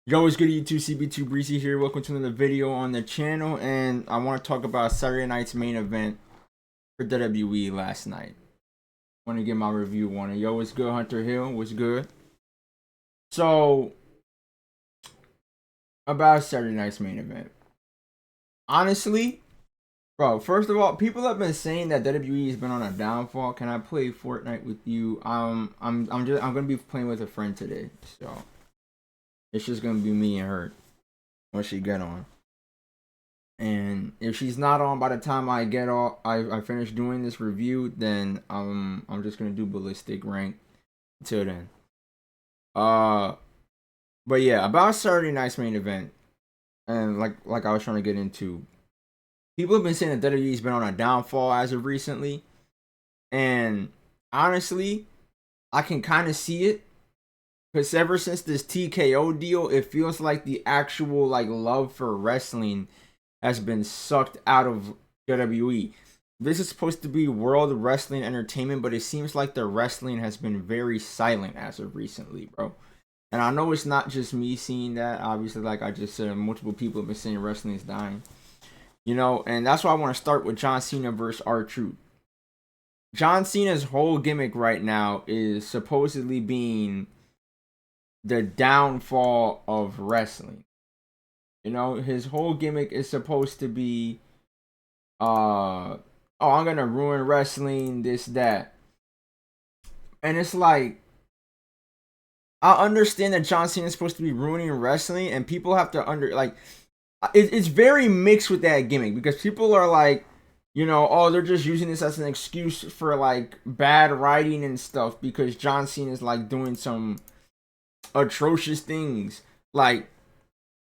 Yo, what's good YouTube? CB2 Breezy here. Welcome to another video on the channel, and I want to talk about Saturday night's main event for WWE last night. Want to get my review on it. Yo, what's good, Hunter Hill? What's good? So, about Saturday night's main event. Honestly, bro, first of all, people have been saying that WWE has been on a downfall. Can I play Fortnite with you? I'm gonna be playing with a friend today, so it's just gonna be me and her when she get on. And if she's not on by the time I get off, I finish doing this review, then I'm just gonna do ballistic rank until then. Uh, but yeah, about Saturday night's main event, and like I was trying to get into, people have been saying that WWE's been on a downfall as of recently, and honestly, I can kind of see it because ever since this TKO deal, it feels like the actual like love for wrestling has been sucked out of WWE. This is supposed to be World Wrestling Entertainment, but it seems like the wrestling has been very silent as of recently, bro. And I know it's not just me seeing that. Obviously, like I just said, multiple people have been saying wrestling is dying. You know, and that's why I want to start with John Cena versus R-Truth. John Cena's whole gimmick right now is supposedly being the downfall of wrestling. You know, his whole gimmick is supposed to be oh, I'm gonna ruin wrestling, this, that. And it's like, I understand that John Cena is supposed to be ruining wrestling, and people have to it's very mixed with that gimmick because people are like, you know, oh, they're just using this as an excuse for like bad writing and stuff because John Cena is like doing some atrocious things. Like,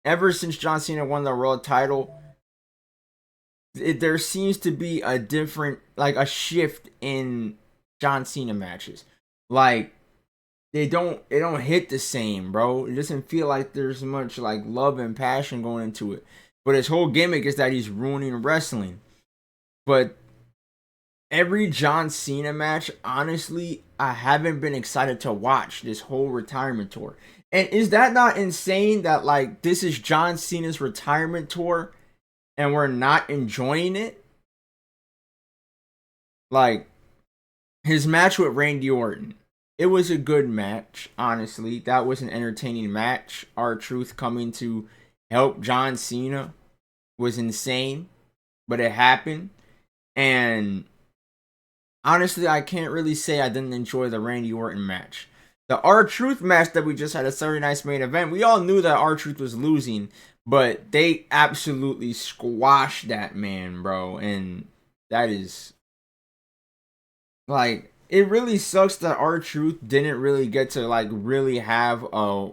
ever since John Cena won the world title, there seems to be a different, like a shift in John Cena matches. Like, they don't hit the same, bro. It doesn't feel like there's much like love and passion going into it. But his whole gimmick is that he's ruining wrestling. But every John Cena match, honestly, I haven't been excited to watch this whole retirement tour. And is that not insane that like this is John Cena's retirement tour and we're not enjoying it? Like, his match with Randy Orton, it was a good match, honestly. That was an entertaining match. R-Truth coming to help John Cena was insane, but it happened. And honestly, I can't really say I didn't enjoy the Randy Orton match. The R-Truth match that we just had at Saturday night's main event, we all knew that R-Truth was losing, but they absolutely squashed that man, bro. And that is like, it really sucks that R-Truth didn't really get to like really have a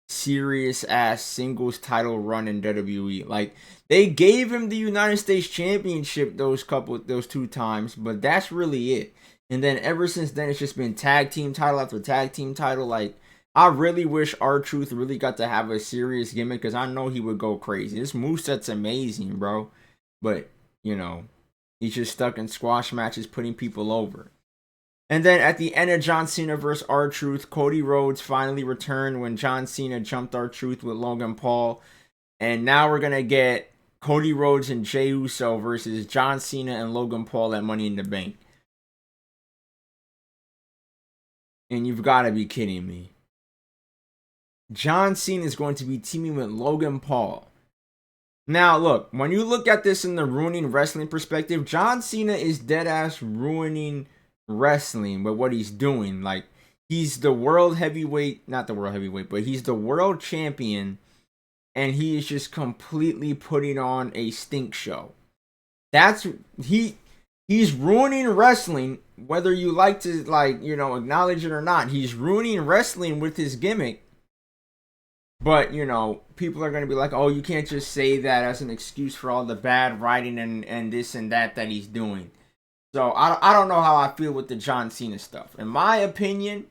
serious ass singles title run in WWE. Like, they gave him the United States Championship those two times, but that's really it. And then ever since then, it's just been tag team title after tag team title. Like, I really wish R-Truth really got to have a serious gimmick because I know he would go crazy. This moveset's amazing, bro. But, you know, he's just stuck in squash matches putting people over. And then at the end of John Cena vs. R-Truth, Cody Rhodes finally returned when John Cena jumped R-Truth with Logan Paul. And now we're going to get Cody Rhodes and Jey Uso versus John Cena and Logan Paul at Money in the Bank. And you've got to be kidding me. John Cena is going to be teaming with Logan Paul. Now, look, when you look at this in the ruining wrestling perspective, John Cena is dead ass ruining wrestling with what he's doing. Like, he's the world heavyweight, not the world heavyweight, but he's the world champion, and he is just completely putting on a stink show. He's ruining wrestling, whether you like to, like, you know, acknowledge it or not. He's ruining wrestling with his gimmick. But, you know, people are going to be like, oh, you can't just say that as an excuse for all the bad writing and this and that he's doing. So, I don't know how I feel with the John Cena stuff. In my opinion,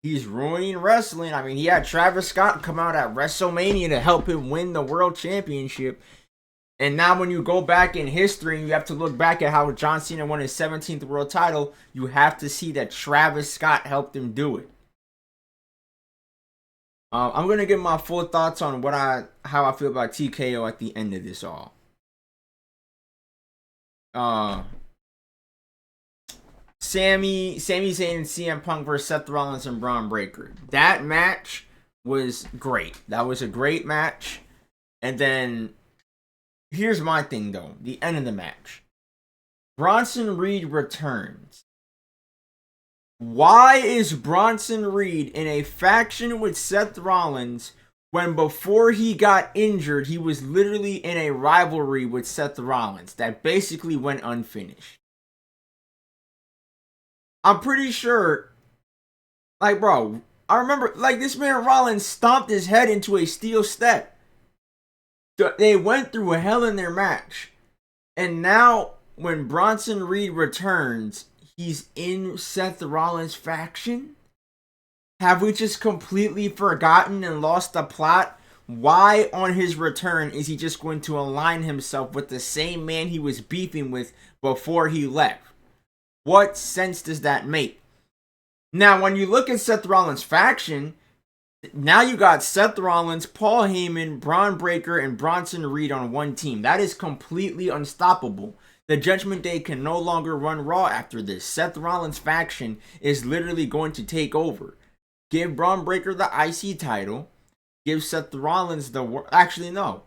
he's ruining wrestling. I mean, he had Travis Scott come out at WrestleMania to help him win the World Championship. And now when you go back in history and you have to look back at how John Cena won his 17th world title, you have to see that Travis Scott helped him do it. I'm gonna give my full thoughts on how I feel about TKO at the end of this all. Uh, Sami Zayn and CM Punk versus Seth Rollins and Braun Breaker. That match was great. That was a great match. And then here's my thing though. The end of the match. Bronson Reed returns. Why is Bronson Reed in a faction with Seth Rollins when before he got injured, he was literally in a rivalry with Seth Rollins that basically went unfinished? I'm pretty sure, like, bro, I remember, like, this man Rollins stomped his head into a steel step. They went through a hell in their match. And now, when Bronson Reed returns, he's in Seth Rollins' faction? Have we just completely forgotten and lost the plot? Why, on his return, is he just going to align himself with the same man he was beefing with before he left? What sense does that make? Now, when you look at Seth Rollins' faction, now you got Seth Rollins, Paul Heyman, Braun Breaker, and Bronson Reed on one team. That is completely unstoppable. The Judgment Day can no longer run Raw after this. Seth Rollins' faction is literally going to take over. Give Braun Breaker the IC title. Give Seth Rollins the... Actually, no.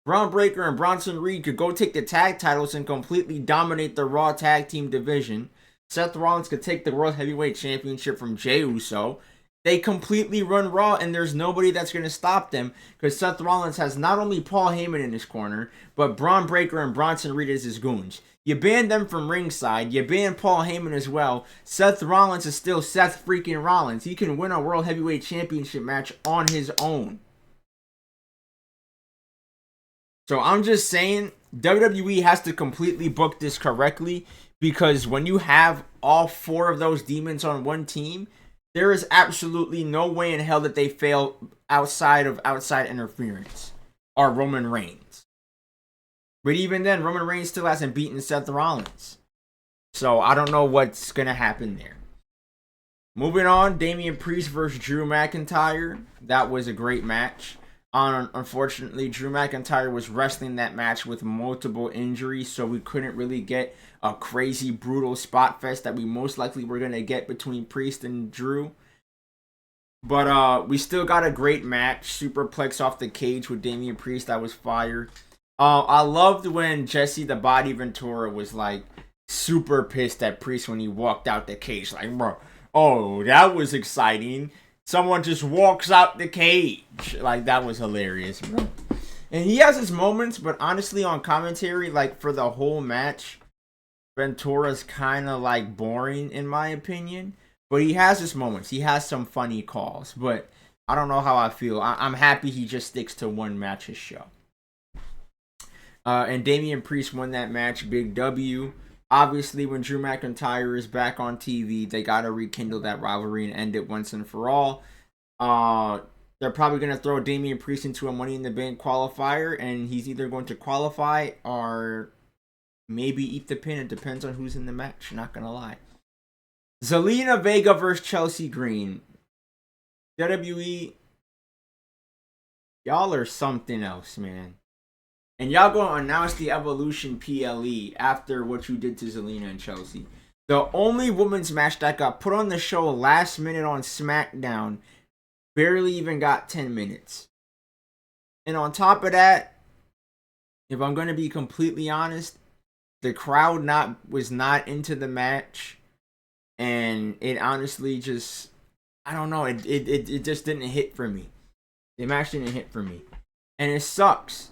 Braun Breaker and Bronson Reed could go take the tag titles and completely dominate the Raw tag team division. Seth Rollins could take the World Heavyweight Championship from Jey Uso. They completely run Raw, and there's nobody that's going to stop them because Seth Rollins has not only Paul Heyman in his corner, but Braun Breaker and Bronson Reed as his goons. You banned them from ringside. You banned Paul Heyman as well. Seth Rollins is still Seth freaking Rollins. He can win a World Heavyweight Championship match on his own. So I'm just saying, WWE has to completely book this correctly because when you have all four of those demons on one team, there is absolutely no way in hell that they fail outside of outside interference or Roman Reigns. But even then, Roman Reigns still hasn't beaten Seth Rollins. So I don't know what's going to happen there. Moving on, Damian Priest versus Drew McIntyre. That was a great match. Unfortunately, Drew McIntyre was wrestling that match with multiple injuries, so we couldn't really get a crazy, brutal spot fest that we most likely were going to get between Priest and Drew. But we still got a great match. Superplex off the cage with Damian Priest. That was fire. I loved when Jesse the Body Ventura was like super pissed at Priest when he walked out the cage. Like, bro, oh, that was exciting. Someone just walks out the cage. Like, that was hilarious, bro. And he has his moments, but honestly, on commentary, like, for the whole match, Ventura's kind of, like, boring, in my opinion. But he has his moments. He has some funny calls. But I don't know how I feel. I'm happy he just sticks to one match a show. And Damian Priest won that match. Big W. Obviously, when Drew McIntyre is back on TV, they got to rekindle that rivalry and end it once and for all. They're probably going to throw Damian Priest into a Money in the Bank qualifier, and he's either going to qualify or maybe eat the pin. It depends on who's in the match, not going to lie. Zelina Vega versus Chelsea Green. WWE, y'all are something else, man. And y'all gonna announce the Evolution PLE after what you did to Zelina and Chelsea. The only women's match that got put on the show last minute on SmackDown barely even got 10 minutes. And on top of that, if I'm gonna be completely honest, the crowd was not into the match. And it honestly just, I don't know, it just didn't hit for me. The match didn't hit for me. And it sucks.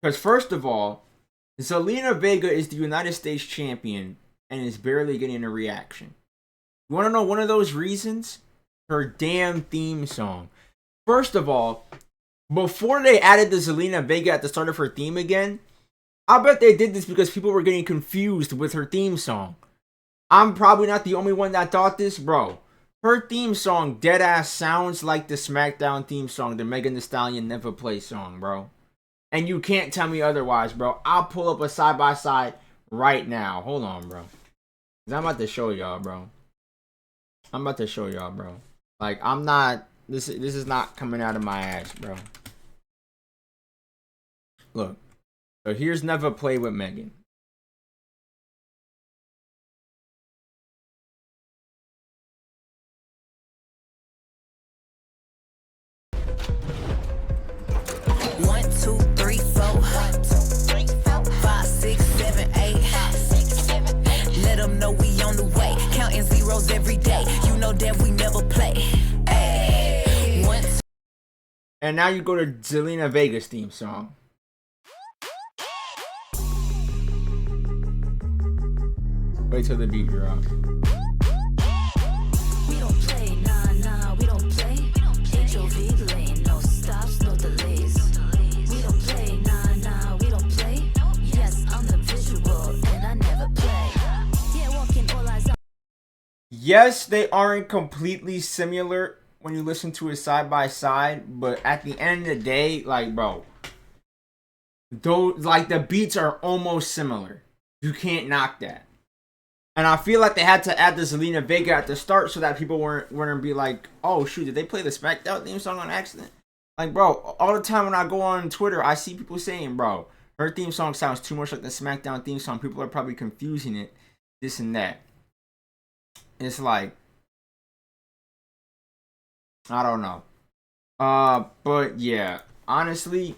Because first of all, Zelina Vega is the United States champion and is barely getting a reaction. You want to know one of those reasons? Her damn theme song. First of all, before they added the Zelina Vega at the start of her theme again, I bet they did this because people were getting confused with her theme song. I'm probably not the only one that thought this, bro. Her theme song deadass sounds like the SmackDown theme song, the Megan Thee Stallion Never Play song, bro. And you can't tell me otherwise, bro. I'll pull up a side-by-side right now. Hold on, bro. 'Cause I'm about to show y'all, bro. Like, I'm not This is not coming out of my ass, bro. Look. So here's Never Play with Megan. One, two, three, four. 5, 6, 7, 8. Let them know we on the way. Counting zeros every day. You know that we never play. Ay. And now you go to Zelina Vega's theme song. Wait till the beat drops. We don't play, nah, we don't play. HOV lane, no stops, no delays. We don't play, nah, we don't play. Yes, I'm the visual, and I never play. Yeah, walking all eyes on. Yes, they aren't completely similar when you listen to it side by side, but at the end of the day, like, bro, those, like, the beats are almost similar. You can't knock that. And I feel like they had to add the Zelina Vega at the start so that people weren't be like, oh shoot, did they play the SmackDown theme song on accident? Like, bro, all the time when I go on Twitter, I see people saying, bro, her theme song sounds too much like the SmackDown theme song. People are probably confusing it, this and that. It's like, I don't know. But yeah, honestly,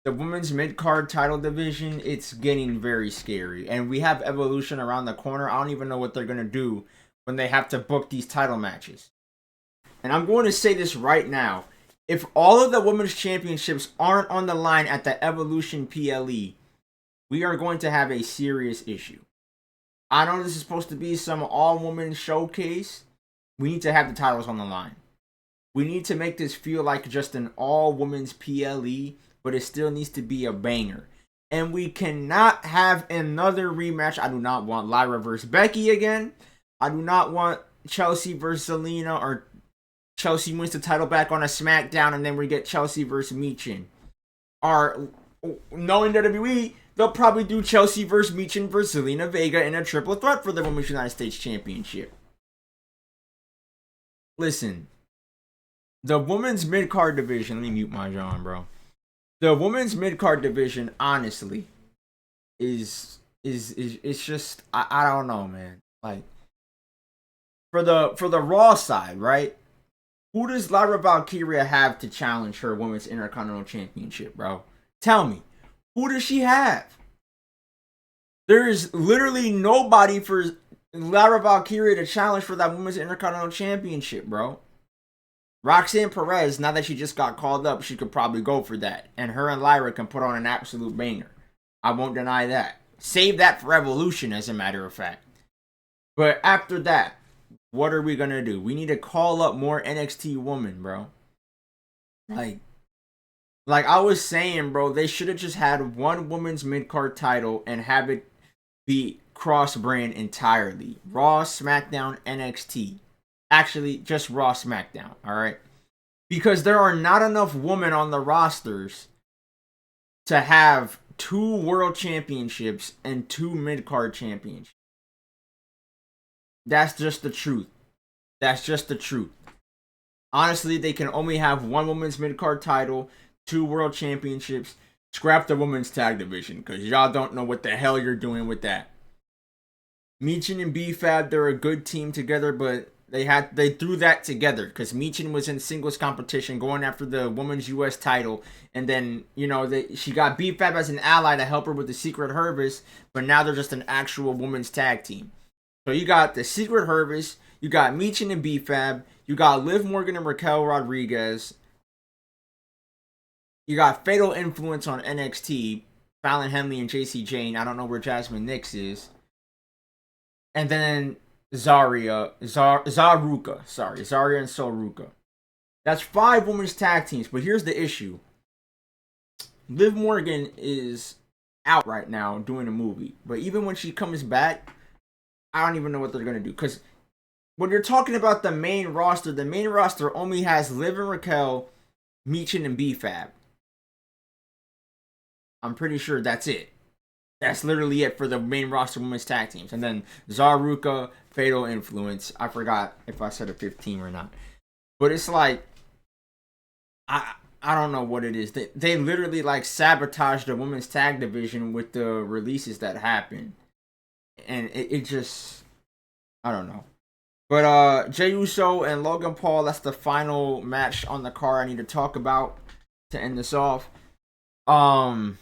the women's mid-card title division, it's getting very scary. And we have Evolution around the corner. I don't even know what they're going to do when they have to book these title matches. And I'm going to say this right now. If all of the women's championships aren't on the line at the Evolution PLE, we are going to have a serious issue. I know this is supposed to be some all-woman showcase. We need to have the titles on the line. We need to make this feel like just an all-women's PLE, but it still needs to be a banger. And we cannot have another rematch. I do not want Lyra versus Becky again. I do not want Chelsea versus Zelina, or Chelsea wins the title back on a SmackDown and then we get Chelsea versus Michin. Or, knowing WWE, they'll probably do Chelsea versus Michin versus Zelina Vega in a triple threat for the Women's United States Championship. Listen, the women's mid-card division, let me mute my John, bro. The women's mid-card division, honestly, is it's just, I don't know, man. Like, for the Raw side, right? Who does Lyra Valkyria have to challenge her Women's Intercontinental Championship, bro? Tell me. Who does she have? There is literally nobody for Lyra Valkyria to challenge for that Women's Intercontinental Championship, bro. Roxanne Perez, now that she just got called up, she could probably go for that. And her and Lyra can put on an absolute banger. I won't deny that. Save that for Evolution, as a matter of fact. But after that, what are we going to do? We need to call up more NXT women, bro. Like I was saying, bro, they should have just had one women's mid-card title and have it be cross-brand entirely. Raw, SmackDown, NXT. Actually, just Raw, SmackDown, alright? Because there are not enough women on the rosters to have 2 world championships and 2 mid-card championships. That's just the truth. That's just the truth. Honestly, they can only have 1 women's mid-card title, 2 world championships. Scrap the women's tag division, because y'all don't know what the hell you're doing with that. Michin and B-Fab, they're a good team together, but they threw that together because Michin was in singles competition going after the women's US title, and then, you know, she got B-Fab as an ally to help her with the Secret Harvest, but now they're just an actual women's tag team. So you got the Secret Harvest, you got Michin and B-Fab, you got Liv Morgan and Raquel Rodriguez, you got Fatal Influence on NXT, Fallon Henley and JC Jane. I don't know where Jasmine Nix is. And then Zarya and Soruka. That's 5 women's tag teams, but here's the issue. Liv Morgan is out right now doing a movie, but even when she comes back, I don't even know what they're going to do, because when you're talking about the main roster only has Liv and Raquel, Michin and B-Fab. I'm pretty sure that's it. That's literally it for the main roster women's tag teams. And then Zaruka, Fatal Influence. I forgot if I said a 15 or not. But it's like, I don't know what it is. They literally like sabotaged the women's tag division with the releases that happened, and it just, I don't know. But Jey Uso and Logan Paul, that's the final match on the card I need to talk about to end this off. Logan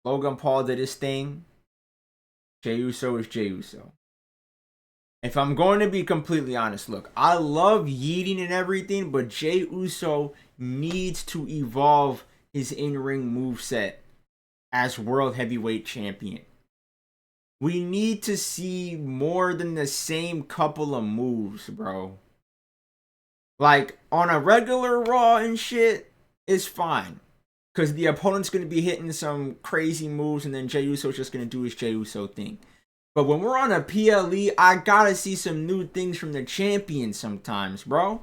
Paul did his thing. Jey Uso is Jey Uso. If I'm going to be completely honest, look, I love yeeting and everything, but Jey Uso needs to evolve his in-ring moveset as World Heavyweight Champion. We need to see more than the same couple of moves, bro. Like, on a regular Raw and shit, it's fine. Because the opponent's going to be hitting some crazy moves, and then Jey Uso's just going to do his Jey Uso thing. But when we're on a PLE, I gotta see some new things from the champion sometimes, bro.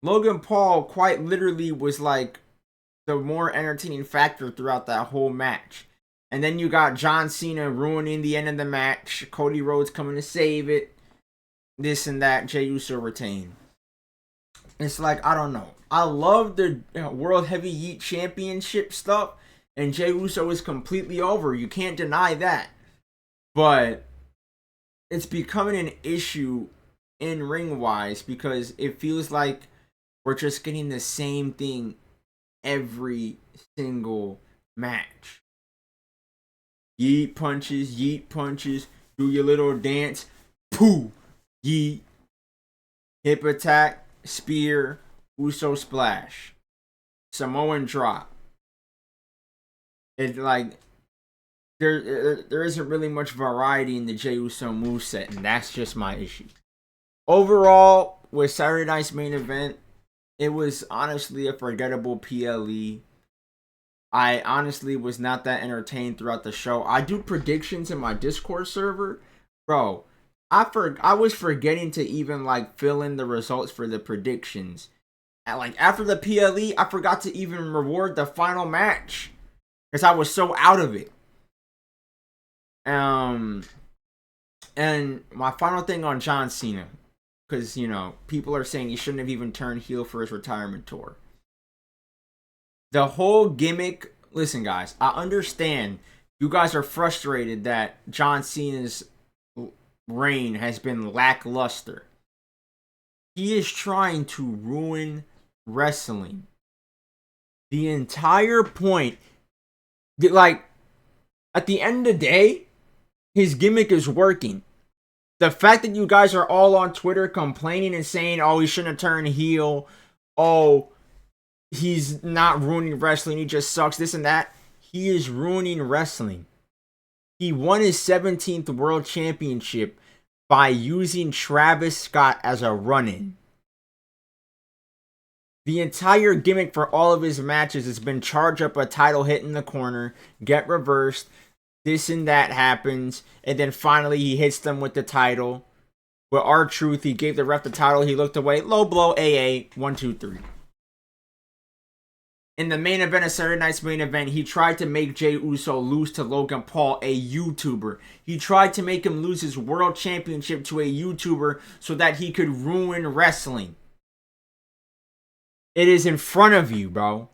Logan Paul quite literally was like the more entertaining factor throughout that whole match. And then you got John Cena ruining the end of the match. Cody Rhodes coming to save it. This and that. Jey Uso retained. It's like, I don't know. I love the World Heavyweight Championship stuff. And Jey Uso is completely over. You can't deny that. But it's becoming an issue in ring wise because it feels like we're just getting the same thing every single match. Yeet punches, do your little dance, poo, yeet, hip attack, spear, Uso splash, Samoan drop. It's like there isn't really much variety in the Jey Uso moveset, and that's just my issue. Overall, with Saturday night's main event, it was honestly a forgettable PLE. I honestly was not that entertained throughout the show. I do predictions in my Discord server. Bro, I was forgetting to even like fill in the results for the predictions. And like after the PLE, I forgot to even reward the final match. Because I was so out of it. And my final thing on John Cena, because you know people are saying he shouldn't have even turned heel for his retirement tour. The whole gimmick. Listen, guys, I understand you guys are frustrated that John Cena's reign has been lackluster. He is trying to ruin wrestling. The entire point, like at the end of the day, his gimmick is working. The fact that you guys are all on Twitter complaining and saying, oh, he shouldn't have turned heel. Oh, he's not ruining wrestling. He just sucks. This and that. He is ruining wrestling. He won his 17th World Championship by using Travis Scott as a run-in. The entire gimmick for all of his matches has been charge up a title hit in the corner, get reversed, this and that happens, and then finally he hits them with the title. With R-Truth, he gave the ref the title, he looked away, low blow, AA, 1, 2, 3. In the main event of Saturday night's main event, he tried to make Jey Uso lose to Logan Paul, a YouTuber. He tried to make him lose his world championship to a YouTuber so that he could ruin wrestling. It is in front of you, bro.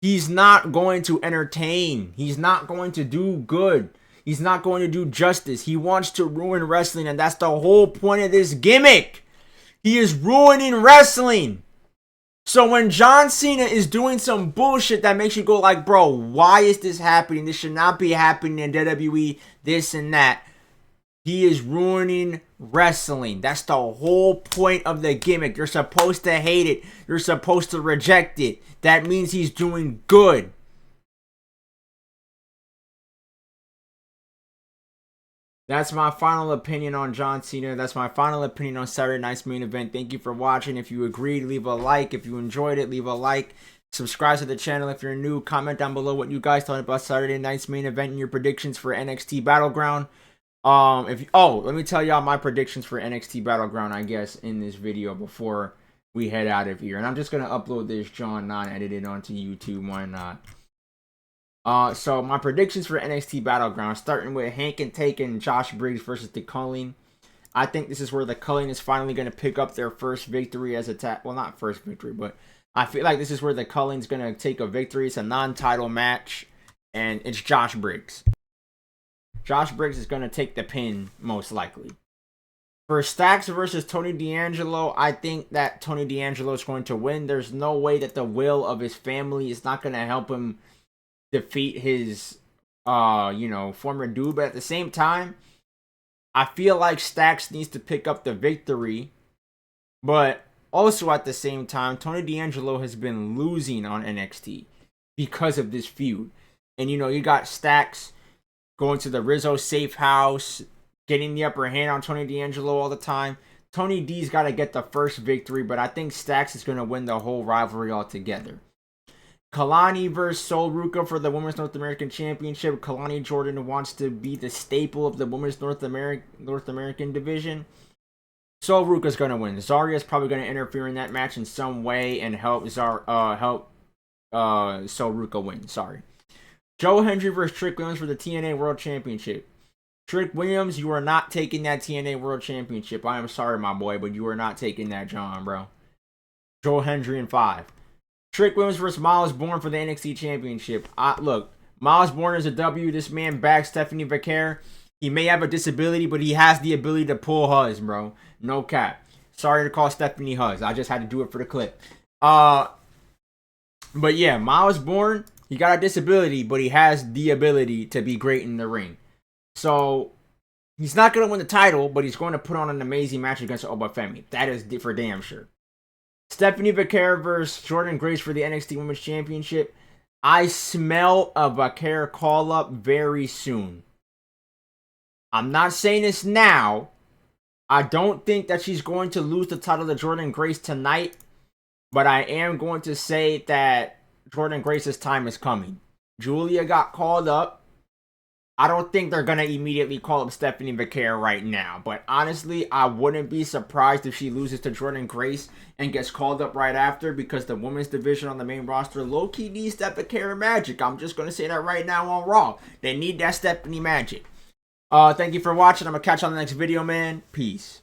He's not going to entertain. He's not going to do good. He's not going to do justice. He wants to ruin wrestling, and that's the whole point of this gimmick. He is ruining wrestling. So when John Cena is doing some bullshit that makes you go like, bro, why is this happening? This should not be happening in WWE, this and that. He is ruining wrestling. That's the whole point of the gimmick. You're supposed to hate it. You're supposed to reject it. That means he's doing good. That's my final opinion on John Cena. That's my final opinion on Saturday night's main event. Thank you for watching. If you agreed, leave a like. If you enjoyed it, leave a like. Subscribe to the channel if you're new. Comment down below what you guys thought about Saturday night's main event and your predictions for NXT Battleground. Let me tell y'all my predictions for NXT Battleground, I guess, in this video before we head out of here. And I'm just gonna upload this John non-edited onto YouTube. Why not? So my predictions for NXT Battleground, starting with Hank and Take and Josh Briggs versus The Culling. I think this is where the Culling is finally going to pick up their first victory as a tag. Well, not first victory, but I feel like this is where the Culling's going to take a victory. It's a non-title match, and it's Josh Briggs. Josh Briggs is going to take the pin, most likely. For Stacks versus Tony D'Angelo, I think that Tony D'Angelo is going to win. There's no way that the will of his family is not going to help him defeat his, former dude. But at the same time, I feel like Stacks needs to pick up the victory. But also at the same time, Tony D'Angelo has been losing on NXT because of this feud. And, you got Stacks going to the Rizzo safe house, getting the upper hand on Tony D'Angelo all the time. Tony D's got to get the first victory, but I think Stacks is going to win the whole rivalry altogether. Kalani versus Sol Ruka for the Women's North American Championship. Kalani Jordan wants to be the staple of the Women's North American division. Sol Ruka's going to win. Zarya's probably going to interfere in that match in some way and help Sol Ruka win. Sorry. Joe Hendry versus Trick Williams for the TNA World Championship. Trick Williams, you are not taking that TNA World Championship. I am sorry, my boy, but you are not taking that, John, bro. Joe Hendry in 5. Trick Williams versus Miles Bourne for the NXT Championship. Look, Miles Bourne is a W. This man bagged Stephanie Vaquer. He may have a disability, but he has the ability to pull Huz, bro. No cap. Sorry to call Stephanie Huz. I just had to do it for the clip. But yeah, Miles Bourne, he got a disability, but he has the ability to be great in the ring. So, he's not going to win the title, but he's going to put on an amazing match against Oba Femi. That is for damn sure. Stephanie Vaquer versus Jordan Grace for the NXT Women's Championship. I smell a Vaquer call-up very soon. I'm not saying this now. I don't think that she's going to lose the title to Jordan Grace tonight. But I am going to say that Jordan Grace's time is coming. Julia got called up. I don't think they're going to immediately call up Stephanie Vaquer right now. But honestly, I wouldn't be surprised if she loses to Jordan Grace and gets called up right after, because the women's division on the main roster low-key needs that Vaquer magic. I'm just going to say that right now on Raw. They need that Stephanie magic. Thank you for watching. I'm going to catch you on the next video, man. Peace.